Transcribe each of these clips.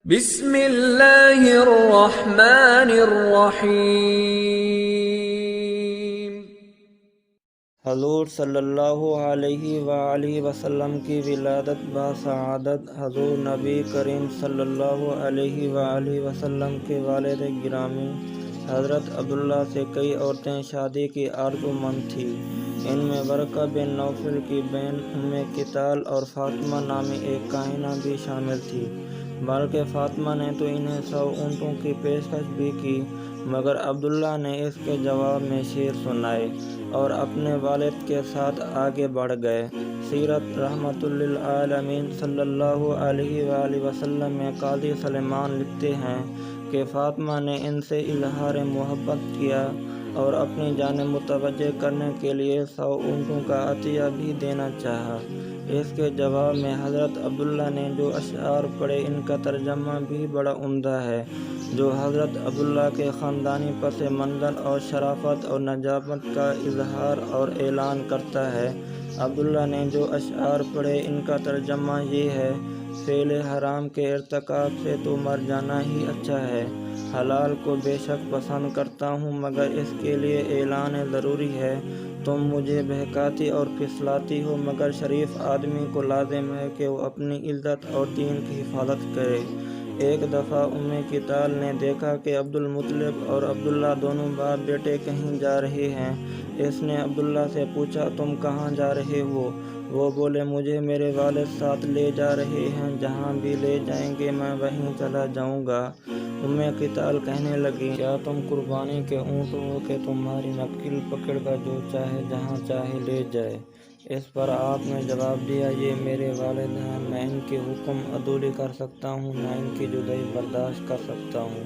بسم اللہ الرحمن الرحیم۔ حضور صلی اللہ علیہ وآلہ وسلم کی ولادت بسعادت حضور نبی کریم صلی اللہ علیہ وآلہ وسلم کے والد گرامی حضرت عبداللہ سے کئی عورتیں شادی کی آرزو مند تھیں۔ ان میں ورقہ بن نوفل کی بہن ام کتال اور فاطمہ نامی ایک کاہنہ بھی شامل تھی، بلکہ فاطمہ نے تو انہیں 100 اونٹوں کی پیشکش بھی کی، مگر عبداللہ نے اس کے جواب میں شعر سنائے اور اپنے والد کے ساتھ آگے بڑھ گئے۔ سیرت رحمۃ للعالمین صلی اللہ علیہ وآلہ وسلم میں قاضی سلیمان لکھتے ہیں کہ فاطمہ نے ان سے اظہار محبت کیا اور اپنی جانب متوجہ کرنے کے لیے 100 اونٹوں کا عطیہ بھی دینا چاہا۔ اس کے جواب میں حضرت عبداللہ نے جو اشعار پڑھے، ان کا ترجمہ بھی بڑا عمدہ ہے، جو حضرت عبداللہ کے خاندانی پس منظر اور شرافت اور نجابت کا اظہار اور اعلان کرتا ہے۔ عبداللہ نے جو اشعار پڑھے، ان کا ترجمہ یہ ہے: فعل حرام کے ارتکاب سے تو مر جانا ہی اچھا ہے، حلال کو بے شک پسند کرتا ہوں، مگر اس کے لیے اعلان ضروری ہے۔ تم مجھے بہکاتی اور پھسلاتی ہو، مگر شریف آدمی کو لازم ہے کہ وہ اپنی عزت اور دین کی حفاظت کرے۔ ایک دفعہ ام کتال نے دیکھا کہ عبدالمطلب اور عبداللہ دونوں باپ بیٹے کہیں جا رہے ہیں۔ اس نے عبداللہ سے پوچھا، تم کہاں جا رہے ہو؟ وہ بولے، مجھے میرے والد ساتھ لے جا رہے ہیں، جہاں بھی لے جائیں گے میں وہیں چلا جاؤں گا۔ ام کتال کہنے لگی، کیا تم قربانی کے اونٹ ہو کہ تمہاری نکیل پکڑ کر جو چاہے جہاں چاہے لے جائے؟ اس پر آپ نے جواب دیا، یہ میرے والد ہیں، نہ ان کے حکم عدولی کر سکتا ہوں، نہ ان کی جدائی برداشت کر سکتا ہوں۔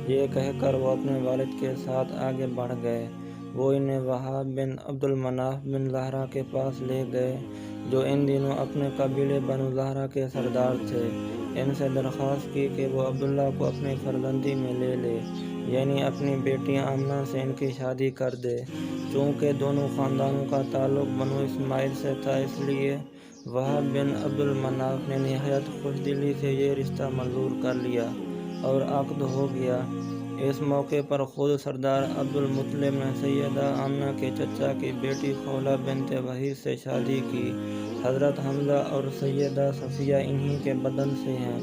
یہ کہہ کر وہ اپنے والد کے ساتھ آگے بڑھ گئے۔ وہ انہیں وہاب بن عبدالمناف بن زہرہ کے پاس لے گئے، جو ان دنوں اپنے قبیلے بنو زہرہ کے سردار تھے۔ ان سے درخواست کی کہ وہ عبداللہ کو اپنی فرزندی میں لے لے، یعنی اپنی بیٹی آمنہ سے ان کی شادی کر دے۔ چونکہ دونوں خاندانوں کا تعلق بنو اسماعیل سے تھا، اس لیے وہاب بن عبدالمناف نے نہایت خوش دلی سے یہ رشتہ منظور کر لیا اور عقد ہو گیا۔ اس موقع پر خود سردار عبدالمطلب نے سیدہ آمنہ کے چچا کی بیٹی خولہ بنت وحید سے شادی کی۔ حضرت حمزہ اور سیدہ صفیہ انہی کے بدن سے ہیں،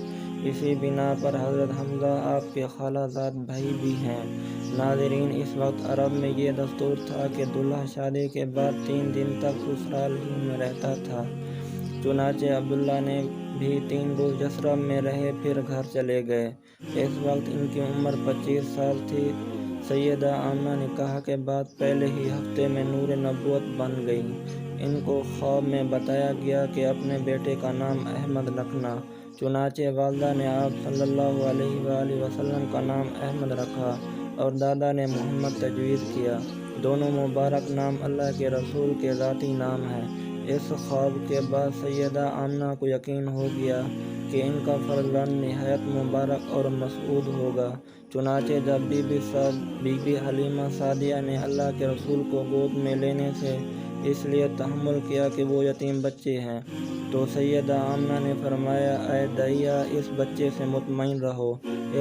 اسی بنا پر حضرت حمزہ آپ کے خالہ زاد بھائی بھی ہیں۔ ناظرین، اس وقت عرب میں یہ دستور تھا کہ دلہا شادی کے بعد 3 دن تک سسرال ہی میں رہتا تھا۔ چنانچہ عبداللہ نے بھی 3 روز یثرب میں رہے، پھر گھر چلے گئے۔ اس وقت ان کی عمر 25 سال تھی۔ سیدہ آمنہ نکاح کے بعد پہلے ہی ہفتے میں نور نبوت بن گئیں۔ ان کو خواب میں بتایا گیا کہ اپنے بیٹے کا نام احمد رکھنا۔ چنانچہ والدہ نے آپ صلی اللہ علیہ وآلہ وسلم کا نام احمد رکھا اور دادا نے محمد تجویز کیا۔ دونوں مبارک نام اللہ کے رسول کے ذاتی نام ہیں۔ اس خواب کے بعد سیدہ آمنہ کو یقین ہو گیا کہ ان کا فرزند نہایت مبارک اور مسعود ہوگا۔ چنانچہ جب بی بی حلیمہ سعدیہ نے اللہ کے رسول کو گود میں لینے سے اس لیے تحمل کیا کہ وہ یتیم بچے ہیں، تو سیدہ آمنہ نے فرمایا، اے دائیہ، اس بچے سے مطمئن رہو،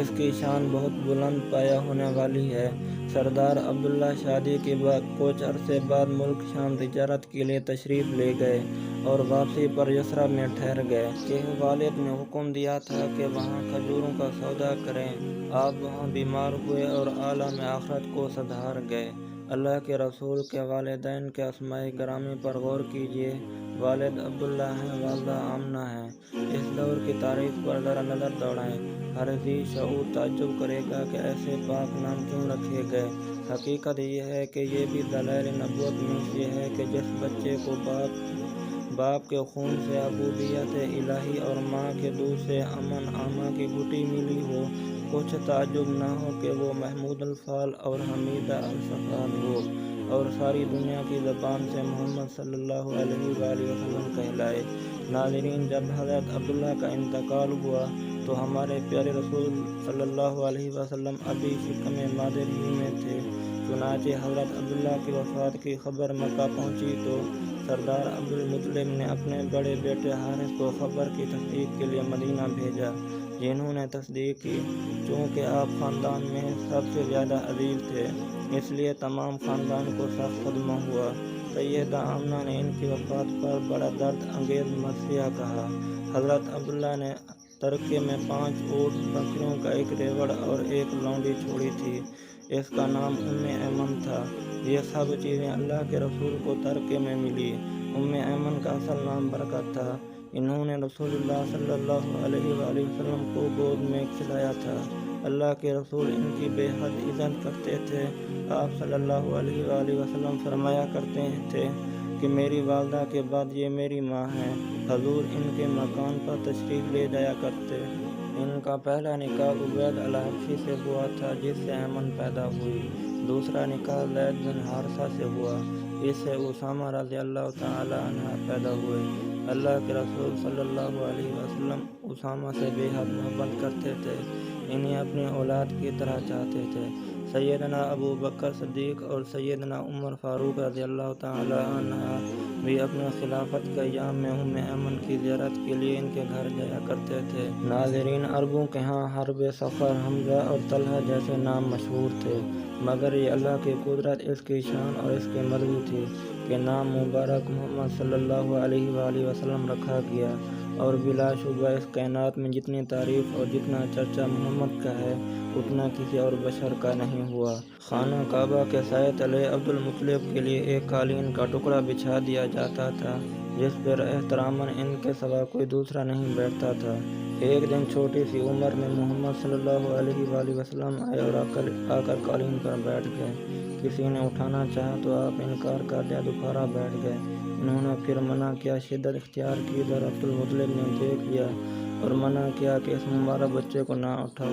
اس کی شان بہت بلند پایہ ہونے والی ہے۔ سردار عبداللہ شادی کے بعد کچھ عرصے بعد ملک شام تجارت کے لیے تشریف لے گئے اور واپسی پر یثرب میں ٹھہر گئے کہ والد نے حکم دیا تھا کہ وہاں کھجوروں کا سودا کریں۔ آپ وہاں بیمار ہوئے اور عالم آخرت کو سدھار گئے۔ اللہ کے رسول کے والدین کے اسماء گرامی پر غور کیجیے۔ والد عبداللہ ہیں، والدہ آمنہ ہیں۔ اس دور کی تاریخ پر ذرا نظر دوڑائیں۔ ہر ذی شعور تعجب کرے گا کہ ایسے پاک نام کیوں رکھے گئے۔ حقیقت یہ ہے کہ یہ بھی دلائل نبوت میں سے ہے کہ جس بچے کو باپ کے خون سے عبودیت الہی اور ماں کے دودھ سے امن آماں کی بوٹی ملی ہو، کچھ تعجب نہ ہو کہ وہ محمود الفال اور حمیدہ الصفات ہو اور ساری دنیا کی زبان سے محمد صلی اللہ علیہ وآلہ وسلم کہلائے۔ ناظرین، جب حضرت عبداللہ کا انتقال ہوا تو ہمارے پیارے رسول صلی اللہ علیہ وسلم ابھی شکم مادر ہی میں تھے۔ چنانچہ حضرت عبداللہ کی وفات کی خبر مکہ پہنچی تو سردار عبدالمطلب نے اپنے بڑے بیٹے حارث کو خبر کی تصدیق کے لیے مدینہ بھیجا۔ جنہوں نے تصدیق کی۔ چونکہ آپ خاندان میں سب سے زیادہ عزیز تھے، اس لیے تمام خاندان کو سخت صدمہ ہوا۔ سیدہ آمنہ نے ان کی وفات پر بڑا درد انگیز مرثیہ کہا۔ حضرت عبداللہ نے ترکے میں 5 اونٹ، بکریوں کا ایک ریوڑ اور ایک لونڈی چھوڑی تھی۔ اس کا نام ایمن تھا۔ یہ سب چیزیں اللہ کے رسول کو ترکے میں ملی۔ ایمن کا اصل نام برکت تھا۔ انہوں نے رسول اللہ صلی اللہ علیہ وآلہ وسلم کو گود میں کھلایا تھا۔ اللہ کے رسول ان کی بے حد عزت کرتے تھے۔ آپ صلی اللہ علیہ وآلہ وسلم فرمایا کرتے تھے کہ میری والدہ کے بعد یہ میری ماں ہیں۔ حضور ان کے مکان پر تشریف لے جایا کرتے۔ ان کا پہلا نکاح عبید الحبشی سے ہوا تھا، جس سے ایمن پیدا ہوئی۔ دوسرا نکاح زید بن حارثہ سے ہوا، اس سے اسامہ رضی اللہ تعالی عنہ پیدا ہوئے۔ اللہ کے رسول صلی اللہ علیہ وسلم اسامہ سے بے حد محبت کرتے تھے، انہیں اپنی اولاد کی طرح چاہتے تھے۔ سیدنا ابو بکر صدیق اور سیدنا عمر فاروق رضی اللہ تعالی عنہ بھی اپنے خلافت کے ایام میں ایمن کی زیارت کے لیے ان کے گھر جایا کرتے تھے۔ ناظرین، عربوں کے ہاں حرب صفر، حمزہ اور طلحہ جیسے نام مشہور تھے، مگر یہ اللہ کی قدرت، اس کی شان اور اس کی مرضی تھی کہ نام مبارک محمد صلی اللہ علیہ وآلہ وسلم رکھا گیا، اور بلا شبہ اس کائنات میں جتنی تعریف اور جتنا چرچا محمد کا ہے، اتنا کسی اور بشر کا نہیں ہوا۔ خانہ کعبہ کے سائے تلے عبد المطلب کے لیے ایک قالین کا ٹکڑا بچھا دیا جاتا تھا، جس پر احتراماً ان کے سوا کوئی دوسرا نہیں بیٹھتا تھا۔ ایک دن چھوٹی سی عمر میں محمد صلی اللہ علیہ وآلہ وسلم آئے اور آ کر قالین پر بیٹھ گئے۔ کسی نے اٹھانا چاہا تو آپ انکار کر دیا، دوبارہ بیٹھ گئے۔ انہوں نے پھر منع کیا، شدت اختیار کی۔ ادھر عبد المطلب نے دیکھ لیا اور منع کیا کہ اس مبارک بچے کو نہ اٹھاؤ۔